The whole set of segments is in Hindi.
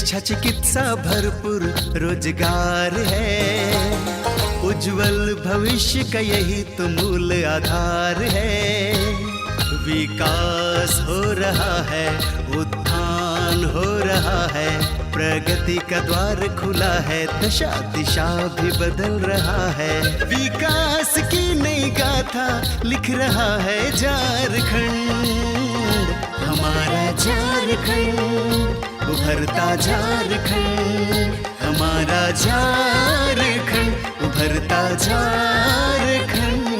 शिक्षा चिकित्सा भरपूर रोजगार है, उज्जवल भविष्य का यही तो मूल आधार है। विकास हो रहा है, उत्थान हो रहा है, प्रगति का द्वार खुला है, दशा दिशा भी बदल रहा है। विकास की नई गाथा लिख रहा है झारखंड, हमारा झारखंड, उभरता झारखंड, हमारा झारखंड, उभरता झारखंड।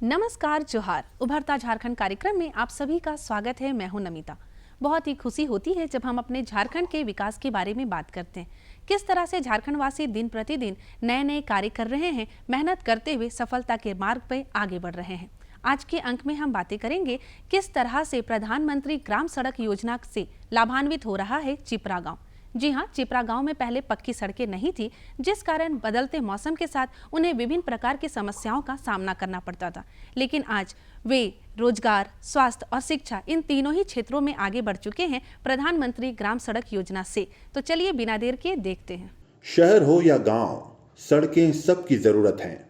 नमस्कार, जोहार। उभरता झारखंड कार्यक्रम में आप सभी का स्वागत है। मैं हूं नमिता। बहुत ही खुशी होती है जब हम अपने झारखंड के विकास के बारे में बात करते हैं। किस तरह से झारखंड वासी दिन प्रतिदिन नए नए कार्य कर रहे हैं, मेहनत करते हुए सफलता के मार्ग पर आगे बढ़ रहे हैं। आज के अंक में हम बातें करेंगे किस तरह से प्रधानमंत्री ग्राम सड़क योजना से लाभान्वित हो रहा है चिपरा गाँव। जी हाँ, चिपरा गांव में पहले पक्की सड़कें नहीं थी, जिस कारण बदलते मौसम के साथ उन्हें विभिन्न प्रकार की समस्याओं का सामना करना पड़ता था। लेकिन आज वे रोजगार, स्वास्थ्य और शिक्षा इन तीनों ही क्षेत्रों में आगे बढ़ चुके हैं प्रधानमंत्री ग्राम सड़क योजना से। तो चलिए बिना देर के देखते हैं। शहर हो या गांव, सड़कें सबकी जरूरत हैं।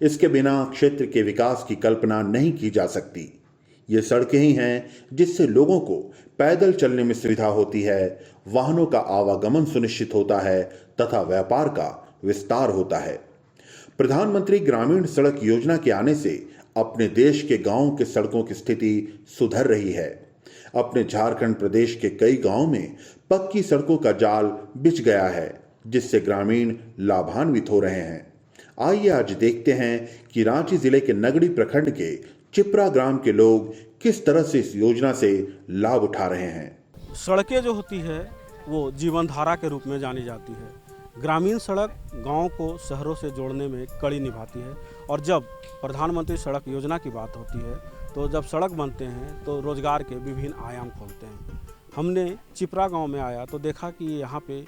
इसके बिना क्षेत्र के विकास की कल्पना नहीं की जा सकती। ये सड़कें ही हैं जिससे लोगों को पैदल चलने में सुविधा होती है, वाहनों का आवागमन सुनिश्चित होता है तथा व्यापार का विस्तार होता है। प्रधानमंत्री ग्रामीण सड़क योजना के आने से अपने देश के गांवों के सड़कों की स्थिति सुधर रही है। अपने झारखंड प्रदेश के कई गांवों में पक्की सड़कों का जाल बिछ गया है, जिससे ग्रामीण लाभान्वित हो रहे हैं। आइए आज देखते हैं कि रांची जिले के नगड़ी प्रखंड के चिपरा ग्राम के लोग किस तरह से इस योजना से लाभ उठा रहे हैं। सड़कें जो होती है वो जीवन धारा के रूप में जानी जाती है। ग्रामीण सड़क गांव को शहरों से जोड़ने में कड़ी निभाती है। और जब प्रधानमंत्री सड़क योजना की बात होती है तो जब सड़क बनते हैं तो रोजगार के विभिन्न आयाम खोलते हैं। हमने चिपरा गांव में आया तो देखा कि यहाँ पे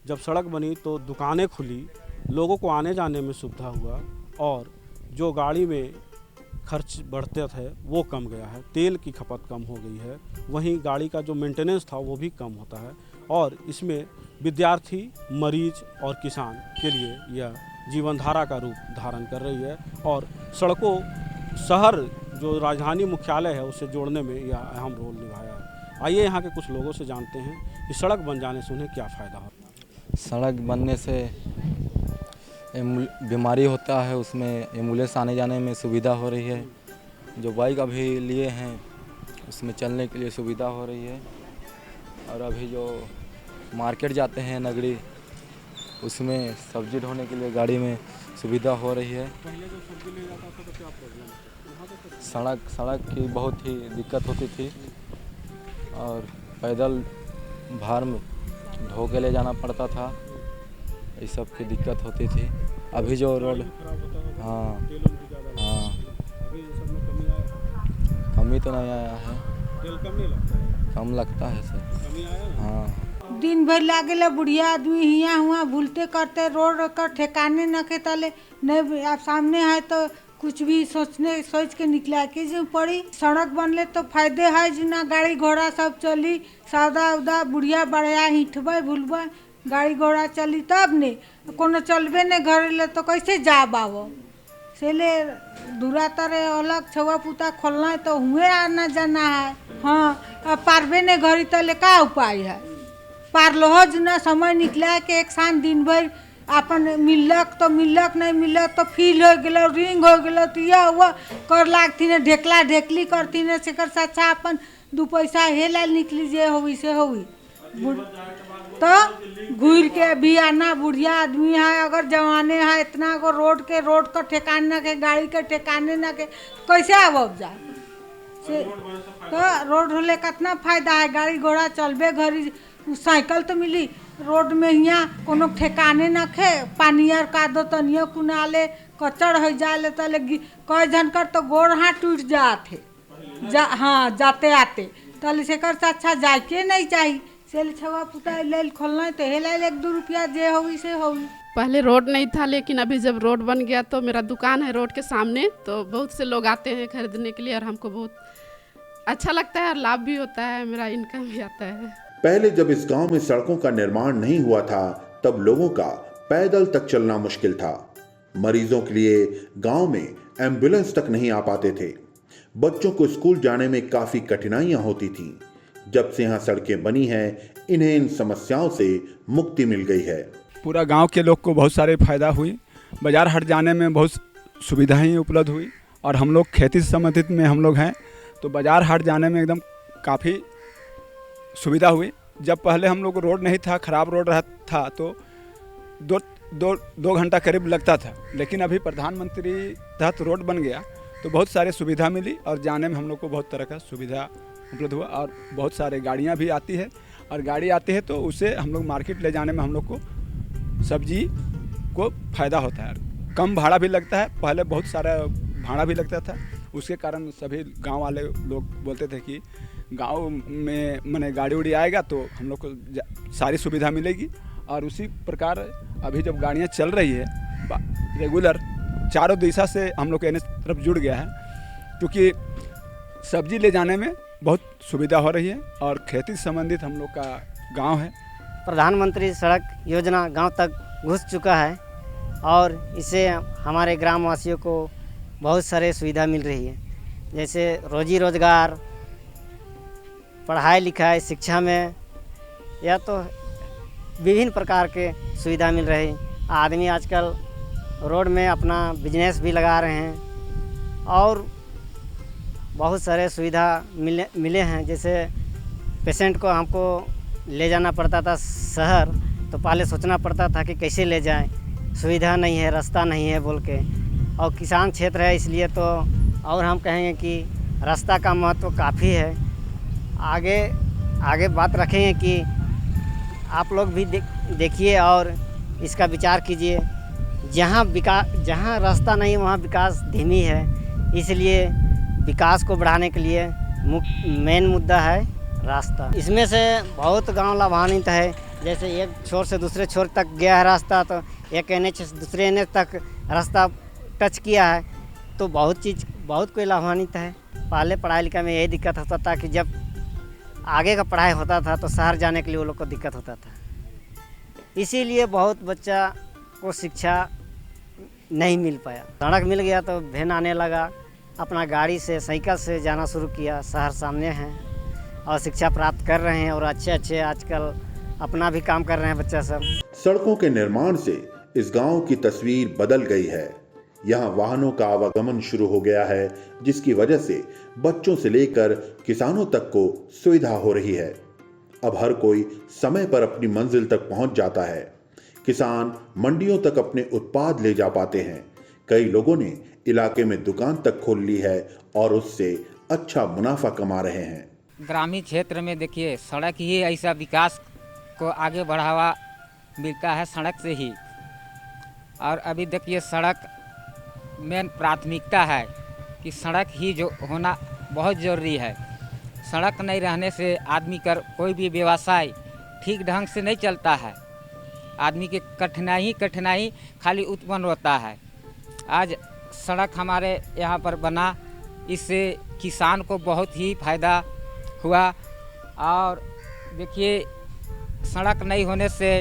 जब सड़क बनी तो दुकानें खुली, लोगों को आने जाने में सुविधा हुआ और जो गाड़ी में खर्च बढ़ते थे वो कम गया है, तेल की खपत कम हो गई है, वहीं गाड़ी का जो मेंटेनेंस था वो भी कम होता है। और इसमें विद्यार्थी, मरीज और किसान के लिए यह जीवन धारा का रूप धारण कर रही है। और सड़कों, शहर जो राजधानी मुख्यालय है उससे जोड़ने में यह अहम रोल निभाया है। आइए यहाँ के कुछ लोगों से जानते हैं कि सड़क बन जाने से उन्हें क्या फ़ायदा होता है। सड़क बनने से बीमारी होता है, उसमें एम्बुलेंस आने जाने में सुविधा हो रही है। जो बाइक अभी लिए हैं उसमें चलने के लिए सुविधा हो रही है। और अभी जो मार्केट जाते हैं नगरी, उसमें सब्जी ढोने के लिए गाड़ी में सुविधा हो रही है। पहले जो सब्जी ले जाता था तो क्या प्रॉब्लम? सड़क की बहुत ही दिक्कत होती थी और पैदल भार में ढो के ले जाना पड़ता था, इस सब की दिक्कत होती थी। अभी जो रोड, हाँ, कमी तो नहीं आया है। तेल कम नहीं लगता है? कम लगता है सर। कमी आया है? हाँ। दिन भर लागेला, बुढ़िया आदमी हियाँ हुआ भूलते करते, रोड का ठिकाने न के तले नहीं। आप सामने है तो कुछ भी सोच के निकला के जो पड़ी। सड़क बनले तो फायदे है, जिना गाड़ी घोड़ा सब चली, सौदा उदा बुढ़िया बढ़िया हिठबे भूलबे, गाड़ी घोड़ा चली तब ने कोनो चलबे ने घर ले तो कैसे जा बाबो से ले दूरा तरे अलग छुआ पुता खोलना है तो हुए आना जाना है। हाँ, अब पारबे ने घरी तले का उपाय है? पार लो जना समय निकला के एक साथ दिन भर अपन मिलक तो मिलक, नहीं मिलक तो फील हो गया, रिंग हो गया, तो यह हुआ कर लागती ने ढेकला ढेकली करती ने से कर सच्चा अपन दो पैसा हेला निकली जे होई से होई। तो घूर के भी आना, बुढ़िया आदमी है, अगर जवाने है इतना को रोड का ठिकाने न के, गाड़ी के ठिकाने न के, कैसे अब जा से? तो रोड होले कितना फायदा है, गाड़ी घोड़ा चलबे घरी, साइकिल तो मिली रोड में। यहाँ कोनो ठिकाने न खे, पानी आर का दो तनियो कुनाले कचड़ हो जाले तले कई जन कर तो गोड़ हाथ टूट जाते हाँ जाते आते, तले से कर अच्छा जाके नहीं चाहिए। सेल छवा पुता ले खोलना तो हेला 1-2 रुपया जे होगी से होगी। पहले रोड नहीं था, लेकिन अभी जब रोड बन गया तो मेरा दुकान है रोड के सामने, तो बहुत से लोग आते हैं खरीदने के लिए और हमको बहुत अच्छा लगता है और लाभ भी होता है, मेरा इनकम भी आता है। पहले जब इस गांव में सड़कों का निर्माण नहीं हुआ था तब लोगों का पैदल तक चलना मुश्किल था। मरीजों के लिए गांव में एम्बुलेंस तक नहीं आ पाते थे। बच्चों को स्कूल जाने में काफी कठिनाइयां होती थीं। जब से यहाँ सड़कें बनी हैं, इन्हें इन समस्याओं से मुक्ति मिल गई है। पूरा गांव के लोग को बहुत सारे फायदा हुई। बाजार हाट जाने में बहुत सुविधाएं उपलब्ध हुई और हम लोग खेती से संबंधित में हम लोग हैं तो बाजार हाट जाने में एकदम काफ़ी सुविधा हुई। जब पहले हम लोग को रोड नहीं था, ख़राब रोड रहा था तो दो घंटा करीब लगता था, लेकिन अभी प्रधानमंत्री तहत रोड बन गया तो बहुत सारे सुविधा मिली और जाने में हम लोग को बहुत तरह का सुविधा उपलब्ध हुआ। और बहुत सारे गाड़ियाँ भी आती है और गाड़ी आती है तो उसे हम लोग मार्केट ले जाने में हम लोग को सब्जी को फ़ायदा होता है। कम भाड़ा भी लगता है, पहले बहुत सारा भाड़ा भी लगता था। उसके कारण सभी गांव वाले लोग बोलते थे कि गांव में मैंने गाड़ी उड़ी आएगा तो हम लोग को सारी सुविधा मिलेगी। और उसी प्रकार अभी जब गाड़ियां चल रही है रेगुलर, चारों दिशा से हम लोग एनएच तरफ जुड़ गया है, क्योंकि सब्जी ले जाने में बहुत सुविधा हो रही है और खेती से संबंधित हम लोग का गांव है। प्रधानमंत्री सड़क योजना गांव तक घुस चुका है और इससे हमारे ग्रामवासियों को बहुत सारे सुविधा मिल रही है, जैसे रोजी रोजगार, पढ़ाई लिखाई, शिक्षा में, या तो विभिन्न प्रकार के सुविधा मिल रही। आदमी आजकल रोड में अपना बिजनेस भी लगा रहे हैं और बहुत सारे सुविधा मिले हैं। जैसे पेशेंट को हमको ले जाना पड़ता था शहर, तो पहले सोचना पड़ता था कि कैसे ले जाएं, सुविधा नहीं है, रास्ता नहीं है बोल के। और किसान क्षेत्र है इसलिए तो और हम कहेंगे कि रास्ता का महत्व काफ़ी है। आगे बात रखेंगे कि आप लोग भी देखिए और इसका विचार कीजिए। जहाँ रास्ता नहीं वहाँ विकास धीमी है, इसलिए विकास को बढ़ाने के लिए मेन मुद्दा है रास्ता। इसमें से बहुत गांव लाभान्वित है। जैसे एक छोर से दूसरे छोर तक गया है रास्ता, तो एक एनएच से दूसरे एनएच तक रास्ता टच किया है, तो बहुत कोई लाभान्वित है। पहले पढ़ाई लिखाई में यही दिक्कत होता था कि जब आगे का पढ़ाई होता था तो शहर जाने के लिए वो लोग को दिक्कत होता था, इसीलिए बहुत बच्चा को शिक्षा नहीं मिल पाया। सड़क मिल गया तो वैन आने लगा, अपना गाड़ी से साइकिल से जाना शुरू किया। शहर सामने हैं और शिक्षा प्राप्त कर रहे हैं और अच्छे आजकल अपना भी काम कर रहे हैं बच्चा सब। सड़कों के निर्माण से इस गांव की तस्वीर बदल गई है। यहाँ वाहनों का आवागमन शुरू हो गया है, जिसकी वजह से बच्चों से लेकर किसानों तक को सुविधा हो रही है। अब हर कोई समय पर अपनी मंजिल तक पहुंच जाता है। किसान मंडियों तक अपने उत्पाद ले जा पाते हैं। कई लोगों ने इलाके में दुकान तक खोल ली है और उससे अच्छा मुनाफा कमा रहे हैं। ग्रामीण क्षेत्र में देखिए, सड़क ही ऐसा विकास को आगे बढ़ावा मिलता है सड़क से ही। और अभी देखिए, सड़क मेन प्राथमिकता है कि सड़क ही जो होना बहुत ज़रूरी है। सड़क नहीं रहने से आदमी का कोई भी व्यवसाय ठीक ढंग से नहीं चलता है। आदमी के कठिनाई खाली उत्पन्न होता है। आज सड़क हमारे यहाँ पर बना, इससे किसान को बहुत ही फायदा हुआ। और देखिए, सड़क नहीं होने से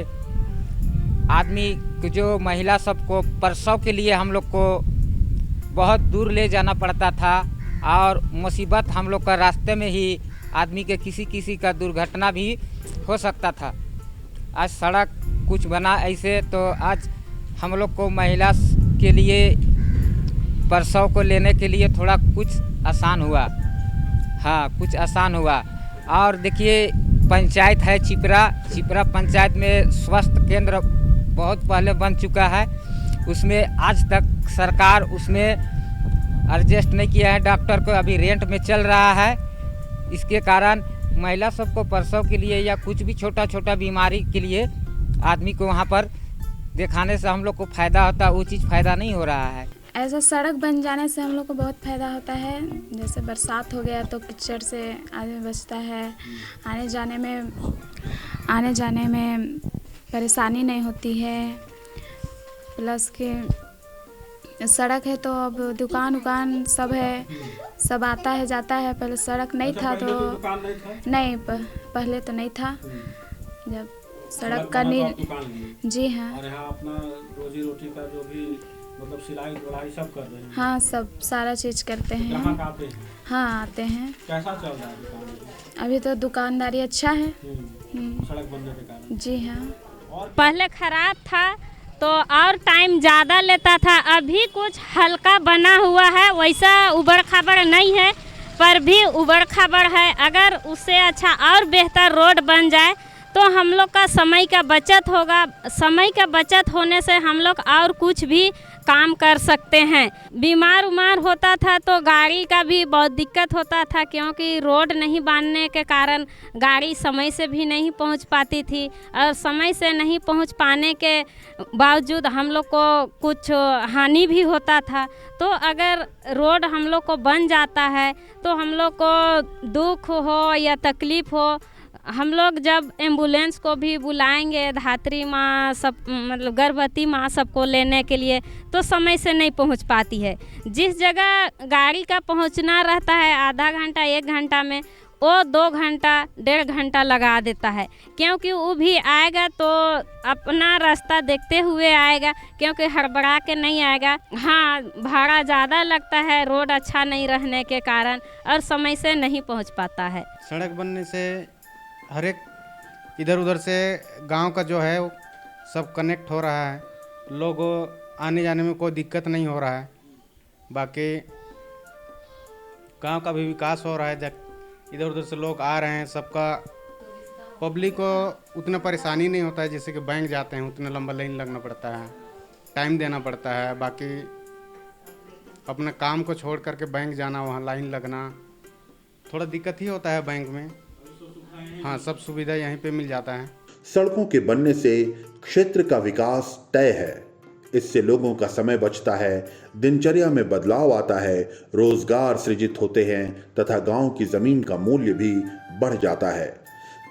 आदमी जो महिला सबको प्रसव के लिए हम लोग को बहुत दूर ले जाना पड़ता था और मुसीबत हम लोग का रास्ते में ही आदमी के किसी का दुर्घटना भी हो सकता था। आज सड़क कुछ बना ऐसे, तो आज हम लोग को महिला के लिए प्रसव को लेने के लिए थोड़ा कुछ आसान हुआ। हाँ, कुछ आसान हुआ। और देखिए, पंचायत है चिपरा पंचायत में स्वास्थ्य केंद्र बहुत पहले बन चुका है। उसमें आज तक सरकार उसमें एडजस्ट नहीं किया है। डॉक्टर को अभी रेंट में चल रहा है। इसके कारण महिला सबको प्रसव के लिए या कुछ भी छोटा बीमारी के लिए आदमी को वहाँ पर दिखाने से हम लोग को फ़ायदा होता है, वो चीज़ फ़ायदा नहीं हो रहा है। ऐसा सड़क बन जाने से हम लोग को बहुत फ़ायदा होता है। जैसे बरसात हो गया तो कीचड़ से आदमी बचता है, आने जाने में परेशानी नहीं होती है। प्लस के सड़क है तो अब दुकान उकान सब है, सब आता है जाता है। पहले सड़क नहीं था तो दुकान नहीं था? नहीं पहले तो नहीं था। जब सड़क का बना तो आप दुकान लिए। जी हाँ। और यहाँ अपना रोजी रोटी का जो भी मतलब सिलाई कढ़ाई सब कर रहे हैं? हाँ, सब सारा चीज़ करते हैं। ग्राहक आते हैं? हाँ, आते हैं। कैसा चल रहा है दुकान? अभी तो दुकानदारी अच्छा है। सड़क बनने के कारण? जी हाँ। पहले खराब था तो और टाइम ज़्यादा लेता था, अभी कुछ हल्का बना हुआ है, वैसा उबड़ खाबड़ नहीं है पर भी उबड़ खाबड़ है। अगर उससे अच्छा और बेहतर रोड बन जाए तो हम लोग का समय का बचत होगा। समय का बचत होने से हम लोग और कुछ भी काम कर सकते हैं। बीमार उमार होता था तो गाड़ी का भी बहुत दिक्कत होता था, क्योंकि रोड नहीं बनने के कारण गाड़ी समय से भी नहीं पहुंच पाती थी, और समय से नहीं पहुंच पाने के बावजूद हम लोग को कुछ हानि भी होता था। तो अगर रोड हम लोग को बन जाता है तो हम लोग को दुख हो या तकलीफ़ हो, हम लोग जब एम्बुलेंस को भी बुलाएंगे, धात्री माँ सब मतलब गर्भवती माँ सबको लेने के लिए, तो समय से नहीं पहुंच पाती है। जिस जगह गाड़ी का पहुंचना रहता है आधा घंटा 1 घंटा में, वो 2 घंटा 1.5 घंटा लगा देता है, क्योंकि वो भी आएगा तो अपना रास्ता देखते हुए आएगा, क्योंकि हड़बड़ा के नहीं आएगा। हाँ, भाड़ा ज़्यादा लगता है रोड अच्छा नहीं रहने के कारण, और समय से नहीं पहुँच पाता है। सड़क बनने से हर एक इधर उधर से गांव का जो है वो सब कनेक्ट हो रहा है, लोग आने जाने में कोई दिक्कत नहीं हो रहा है। बाकी गांव का भी विकास हो रहा है, इधर उधर से लोग आ रहे हैं, सबका पब्लिक को उतना परेशानी नहीं होता है। जैसे कि बैंक जाते हैं उतना लंबा लाइन लगना पड़ता है, टाइम देना पड़ता है। बाकी अपना काम को छोड़ करके बैंक जाना, वहाँ लाइन लगना थोड़ा दिक्कत ही होता है बैंक में। हाँ, सब सुविधा यहीं पे मिल जाता है। सड़कों के बनने से क्षेत्र का विकास तय है। इससे लोगों का समय बचता है, दिनचर्या में बदलाव आता है, रोजगार सृजित होते हैं तथा गांव की जमीन का मूल्य भी बढ़ जाता है।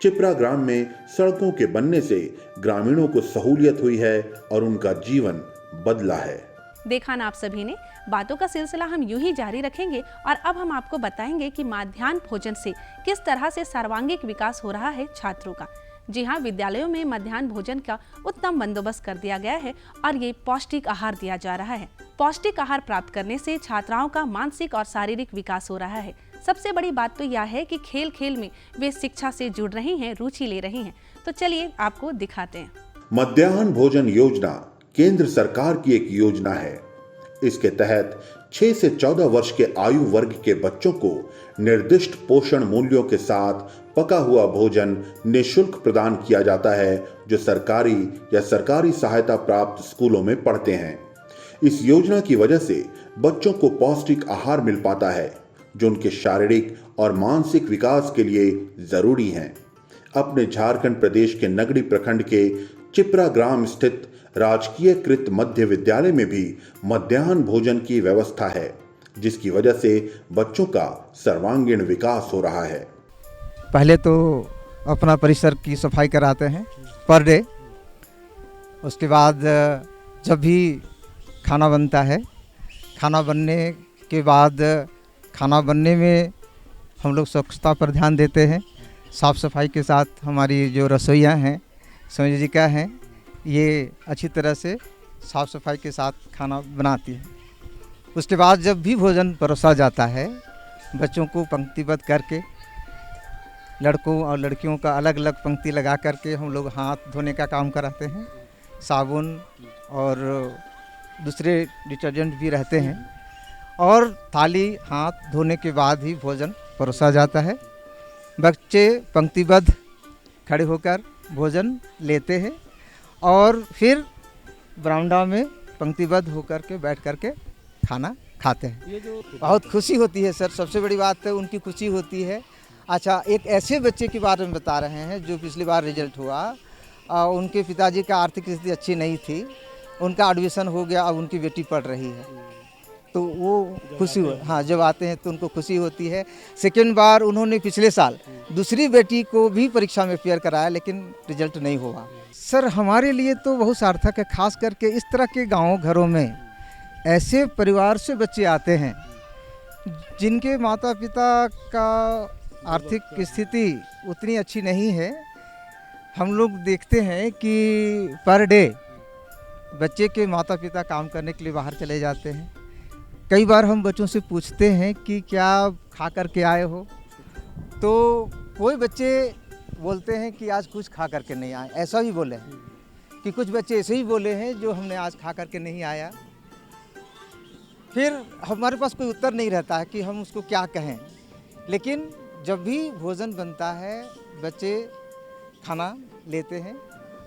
चिपरा ग्राम में सड़कों के बनने से ग्रामीणों को सहूलियत हुई है और उनका जीवन बदला है। देखा ना आप सभी ने, बातों का सिलसिला हम यूं ही जारी रखेंगे और अब हम आपको बताएंगे कि मध्याह्न भोजन से किस तरह से सर्वांगीण विकास हो रहा है छात्रों का। जी हाँ, विद्यालयों में मध्याह्न भोजन का उत्तम बंदोबस्त कर दिया गया है और ये पौष्टिक आहार दिया जा रहा है। पौष्टिक आहार प्राप्त करने से छात्राओं का मानसिक और शारीरिक विकास हो रहा है। सबसे बड़ी बात तो यह है कि खेल खेल में वे शिक्षा से जुड़ रही हैं, रुचि ले रही हैं। तो चलिए आपको दिखाते हैं। मध्याह्न भोजन योजना केंद्र सरकार की एक योजना है। इसके तहत 6 से 14 वर्ष के आयु वर्ग के बच्चों को निर्दिष्ट पोषण मूल्यों के साथ पका हुआ भोजन निःशुल्क प्रदान किया जाता है, जो सरकारी या सरकारी सहायता प्राप्त स्कूलों में पढ़ते हैं। इस योजना की वजह से बच्चों को पौष्टिक आहार मिल पाता है, जो उनके शारीरिक और मानसिक विकास के लिए जरूरी हैं। अपने झारखंड प्रदेश के नगड़ी प्रखंड के चिपरा ग्राम स्थित राजकीय कृत मध्य विद्यालय में भी मध्याह्न भोजन की व्यवस्था है, जिसकी वजह से बच्चों का सर्वांगीण विकास हो रहा है। पहले तो अपना परिसर की सफाई कराते हैं पर डे। उसके बाद जब भी खाना बनता है, खाना बनने के बाद खाना बनने में हम लोग स्वच्छता पर ध्यान देते हैं। साफ़ सफाई के साथ हमारी जो रसोइयाँ हैं, संयोजिका हैं, ये अच्छी तरह से साफ़ सफाई के साथ खाना बनाती है। उसके बाद जब भी भोजन परोसा जाता है, बच्चों को पंक्तिबद्ध करके, लड़कों और लड़कियों का अलग अलग पंक्ति लगा करके हम लोग हाथ धोने का काम कराते हैं। साबुन और दूसरे डिटर्जेंट भी रहते हैं, और थाली हाथ धोने के बाद ही भोजन परोसा जाता है। बच्चे पंक्तिबद्ध खड़े होकर भोजन लेते हैं और फिर बरामदा में पंक्तिबद्ध होकर के बैठ करके खाना खाते हैं। बहुत खुशी होती है सर, सबसे बड़ी बात है उनकी खुशी होती है। अच्छा, एक ऐसे बच्चे के बारे में बता रहे हैं जो पिछली बार रिजल्ट हुआ, उनके पिताजी का आर्थिक स्थिति अच्छी नहीं थी, उनका एडमिशन हो गया, अब उनकी बेटी पढ़ रही है, तो वो खुशी हो। हाँ, जब आते हैं तो उनको खुशी होती है। सेकेंड बार उन्होंने पिछले साल दूसरी बेटी को भी परीक्षा में अपेयर कराया, लेकिन रिजल्ट नहीं हुआ। सर हमारे लिए तो बहुत सार्थक है, खास करके इस तरह के गाँव घरों में ऐसे परिवार से बच्चे आते हैं जिनके माता पिता का आर्थिक स्थिति उतनी अच्छी नहीं है। हम लोग देखते हैं कि पर डे बच्चे के माता पिता काम करने के लिए बाहर चले जाते हैं। कई बार हम बच्चों से पूछते हैं कि क्या खा कर के आए हो, तो कोई बच्चे बोलते हैं कि आज कुछ खा करके नहीं आए, ऐसा भी बोले हैं कि कुछ बच्चे ऐसे ही बोले हैं जो हमने आज खा करके नहीं आया। फिर हमारे पास कोई उत्तर नहीं रहता है कि हम उसको क्या कहें। लेकिन जब भी भोजन बनता है बच्चे खाना लेते हैं,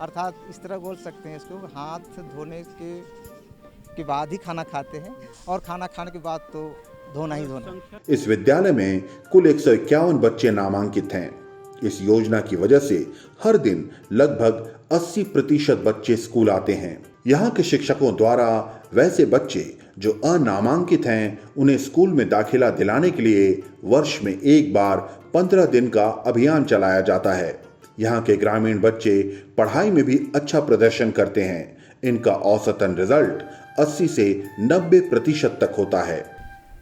अर्थात इस तरह बोल सकते हैं इसको, हाथ धोने के बाद ही खाना खाते हैं और खाना खाने के बाद तो धोना ही धोना। इस विद्यालय में कुल 151 बच्चे नामांकित हैं। इस योजना की वजह से हर दिन लगभग 80% बच्चे स्कूल आते हैं। यहाँ के शिक्षकों द्वारा वैसे बच्चे जो अनामांकित हैं उन्हें स्कूल में दाखिला दिलाने के लिए वर्ष में एक बार 15 दिन का अभियान चलाया जाता है। यहाँ के ग्रामीण बच्चे पढ़ाई में भी अच्छा प्रदर्शन करते हैं। इनका औसतन रिजल्ट 80 से 90% तक होता है।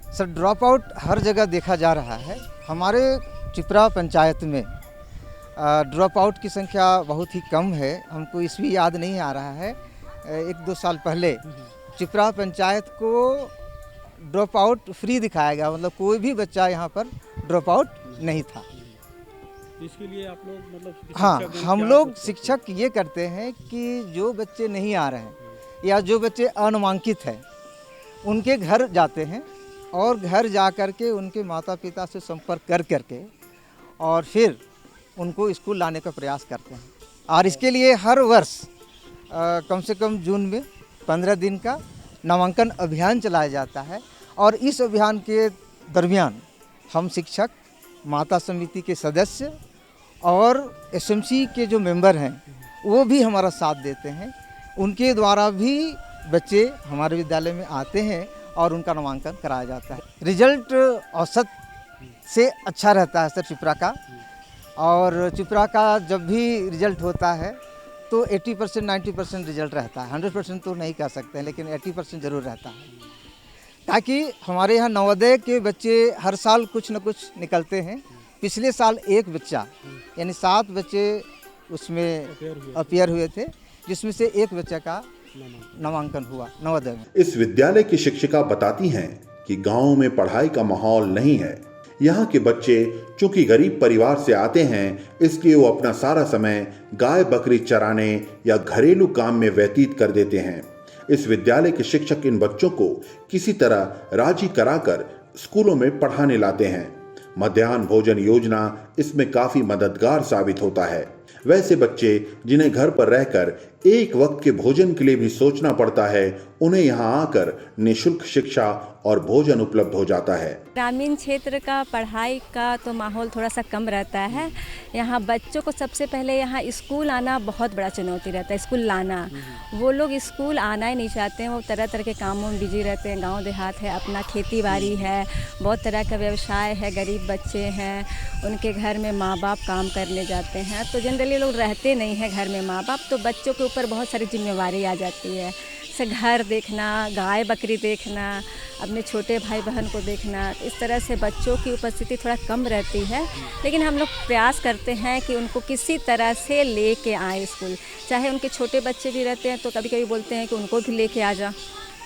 सर, ड्रॉप आउट हर जगह देखा जा रहा है। हमारे चिपरा पंचायत में ड्रॉप आउट की संख्या बहुत ही कम है। हमको इसलिए याद नहीं आ रहा है, 1-2 साल पहले चिपरा पंचायत को ड्रॉप आउट फ्री दिखाया गया, मतलब कोई भी बच्चा यहाँ पर ड्रॉप आउट नहीं था। इसके लिए आप लोग मतलब हाँ, हम लोग शिक्षक ये करते हैं कि जो बच्चे नहीं आ रहे हैं या जो बच्चे अनामांकित हैं उनके घर जाते हैं और घर जा कर के उनके माता पिता से संपर्क कर करके और फिर उनको स्कूल लाने का प्रयास करते हैं। और इसके लिए हर वर्ष कम से कम जून में 15 दिन का नामांकन अभियान चलाया जाता है। और इस अभियान के दरमियान हम शिक्षक, माता समिति के सदस्य और एसएमसी के जो मेंबर हैं वो भी हमारा साथ देते हैं। उनके द्वारा भी बच्चे हमारे विद्यालय में आते हैं और उनका नामांकन कराया जाता है। रिजल्ट औसत से अच्छा रहता है सर चिपरा का। और चिपरा का जब भी रिजल्ट होता है तो 80% 90% रिजल्ट रहता है। 100% तो नहीं कह सकते हैं, लेकिन 80% ज़रूर रहता है। ताकि हमारे यहाँ नवोदय के बच्चे हर साल कुछ न कुछ निकलते हैं। पिछले साल एक बच्चा यानी 7 बच्चे उसमें अपीयर हुए थे, जिसमें से एक बच्चे का नामांकन हुआ नवोदय में। इस विद्यालय की शिक्षिका बताती हैं कि गांव में पढ़ाई का माहौल नहीं है। यहाँ के बच्चे चूंकि गरीब परिवार से आते हैं, इसलिए वो अपना सारा समय गाय बकरी चराने या घरेलू काम में व्यतीत कर देते हैं। इस विद्यालय के शिक्षक इन बच्चों को किसी तरह राजी कराकर स्कूलों में पढ़ाने लाते हैं। मध्याह्न भोजन योजना इसमें काफी मददगार साबित होता है। वैसे बच्चे जिन्हें घर पर रहकर एक वक्त के भोजन के लिए भी सोचना पड़ता है, उन्हें यहाँ आकर निःशुल्क शिक्षा और भोजन उपलब्ध हो जाता है। ग्रामीण क्षेत्र का पढ़ाई का तो माहौल थोड़ा सा कम रहता है। यहाँ बच्चों को सबसे पहले यहाँ स्कूल आना बहुत बड़ा चुनौती रहता है। स्कूल लाना, वो लोग स्कूल आना ही नहीं चाहते हैं। वो तरह तरह के कामों में बिजी रहते हैं। गांव देहात है, अपना खेती बाड़ी है, बहुत तरह का व्यवसाय है। गरीब बच्चे हैं, उनके घर में माँ बाप काम करने जाते हैं, तो जनरली लोग रहते नहीं हैं घर में माँ बाप। तो बच्चों के ऊपर बहुत सारी जिम्मेवारी आ जाती है, जैसे घर देखना, गाय बकरी देखना, अपने छोटे भाई बहन को देखना। इस तरह से बच्चों की उपस्थिति थोड़ा कम रहती है। लेकिन हम लोग प्रयास करते हैं कि उनको किसी तरह से लेके आए स्कूल। चाहे उनके छोटे बच्चे भी रहते हैं तो कभी कभी बोलते हैं कि उनको भी लेके आ जा,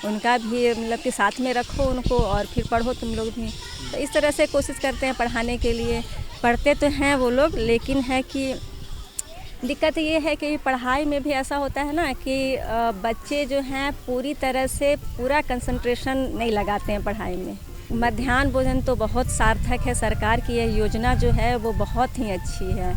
उनका भी मतलब कि साथ में रखो उनको और फिर पढ़ो तुम लोग भी। तो इस तरह से कोशिश करते हैं पढ़ाने के लिए। पढ़ते तो हैं वो लोग, लेकिन है कि दिक्कत ये है कि पढ़ाई में भी ऐसा होता है ना कि बच्चे जो हैं पूरी तरह से पूरा कंसंट्रेशन नहीं लगाते हैं पढ़ाई में। मध्याह्न भोजन तो बहुत सार्थक है। सरकार की यह योजना जो है वो बहुत ही अच्छी है।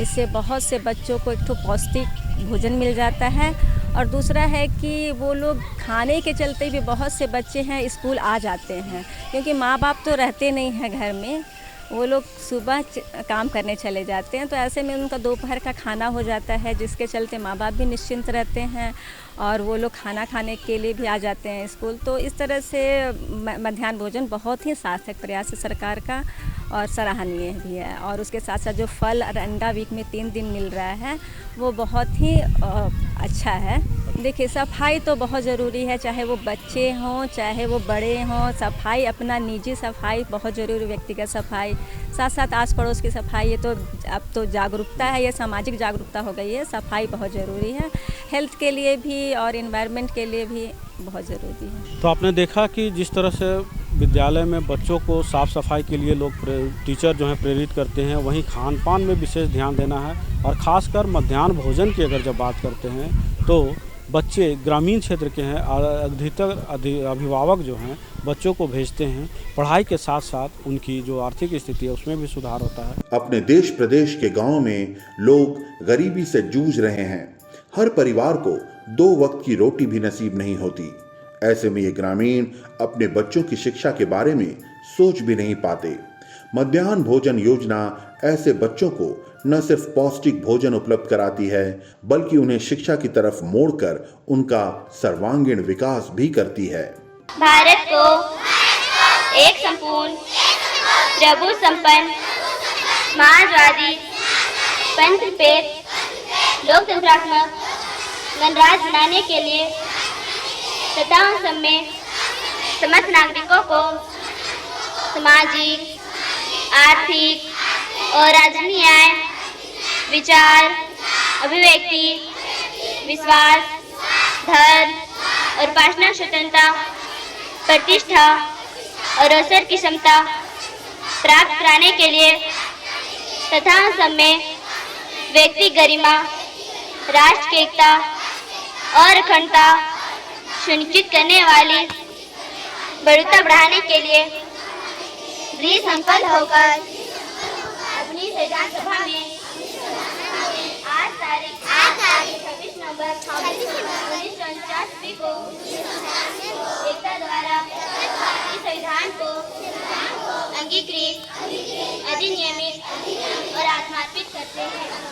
इससे बहुत से बच्चों को एक तो पौष्टिक भोजन मिल जाता है और दूसरा है कि वो लोग खाने के चलते भी बहुत से बच्चे हैं स्कूल आ जाते हैं, क्योंकि माँ बाप तो रहते नहीं हैं घर में। वो लोग सुबह काम करने चले जाते हैं, तो ऐसे में उनका दोपहर का खाना हो जाता है, जिसके चलते माँ बाप भी निश्चिंत रहते हैं और वो लोग खाना खाने के लिए भी आ जाते हैं स्कूल। तो इस तरह से मध्याह्न भोजन बहुत ही सार्थक प्रयास है सरकार का और सराहनीय भी है। और उसके साथ साथ जो फल और अंडा वीक में 3 दिन मिल रहा है वो बहुत ही अच्छा है। देखिए सफाई तो बहुत ज़रूरी है, चाहे वो बच्चे हों चाहे वो बड़े हों। सफाई अपना निजी सफाई बहुत ज़रूरी, व्यक्तिगत सफाई, साथ साथ आस पड़ोस की सफाई। ये तो अब तो जागरूकता है, ये सामाजिक जागरूकता हो गई है। सफाई बहुत ज़रूरी है, हेल्थ के लिए भी और एनवायरनमेंट के लिए भी बहुत ज़रूरी है। तो आपने देखा कि जिस तरह से विद्यालय में बच्चों को साफ़ सफाई के लिए लोग टीचर जो हैं प्रेरित करते हैं, वहीं खान पान में विशेष ध्यान देना है। और ख़ासकर मध्याह्न भोजन की अगर जब बात करते हैं तो बच्चे ग्रामीण क्षेत्र के हैं, अधिकतर अभिभावक जो हैं बच्चों को भेजते हैं। पढ़ाई के साथ साथ उनकी जो आर्थिक स्थिति है उसमें भी सुधार होता है। अपने देश प्रदेश के गांव में लोग गरीबी से जूझ रहे हैं। हर परिवार को 2 वक्त की रोटी भी नसीब नहीं होती। ऐसे में ये ग्रामीण अपने बच्चों की शिक्षा के बारे में सोच भी नहीं पाते। मध्याह्न भोजन योजना ऐसे बच्चों को न सिर्फ पौष्टिक भोजन उपलब्ध कराती है बल्कि उन्हें शिक्षा की तरफ मोड़कर उनका सर्वांगीण विकास भी करती है। भारत को एक संपूर्ण प्रभु संपन्न समाजवादी पंथपेत लोकतंत्रात्मक गणराज्य बनाने के लिए तथा उन सब में समस्त नागरिकों को सामाजिक, आर्थिक और राजनीतिक न्याय, विचार, अभिव्यक्ति, विश्वास, धर्म और उपासना स्वतंत्रता, प्रतिष्ठा और अवसर की क्षमता प्राप्त कराने के लिए तथा सब में व्यक्ति गरिमा, राष्ट्र की एकता और अखंडता सुनिश्चित करने वाली बढ़ोतरी बढ़ाने के लिए दृढ़ संकल्प होकर अपनी संविधान सभा में आज तारीख 26 नवंबर 1949 को एकता द्वारा इस संविधान को अंगीकृत, अधिनियमित और आत्मार्पित करते हैं।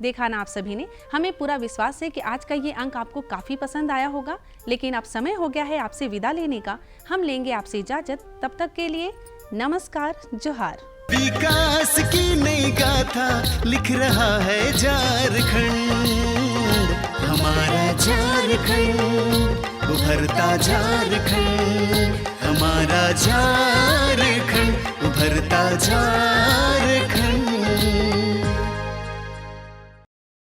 देखा ना आप सभी ने, हमें पूरा विश्वास है कि आज का ये अंक आपको काफ़ी पसंद आया होगा। लेकिन अब समय हो गया है आपसे विदा लेने का। हम लेंगे आपसे इजाज़त, तब तक के लिए नमस्कार, जोहार। विकास की नई गाथा लिख रहा है झारखंड, हमारा झारखंड, उभरता झारखंड, हमारा झारखंड, उभरता झारखंड।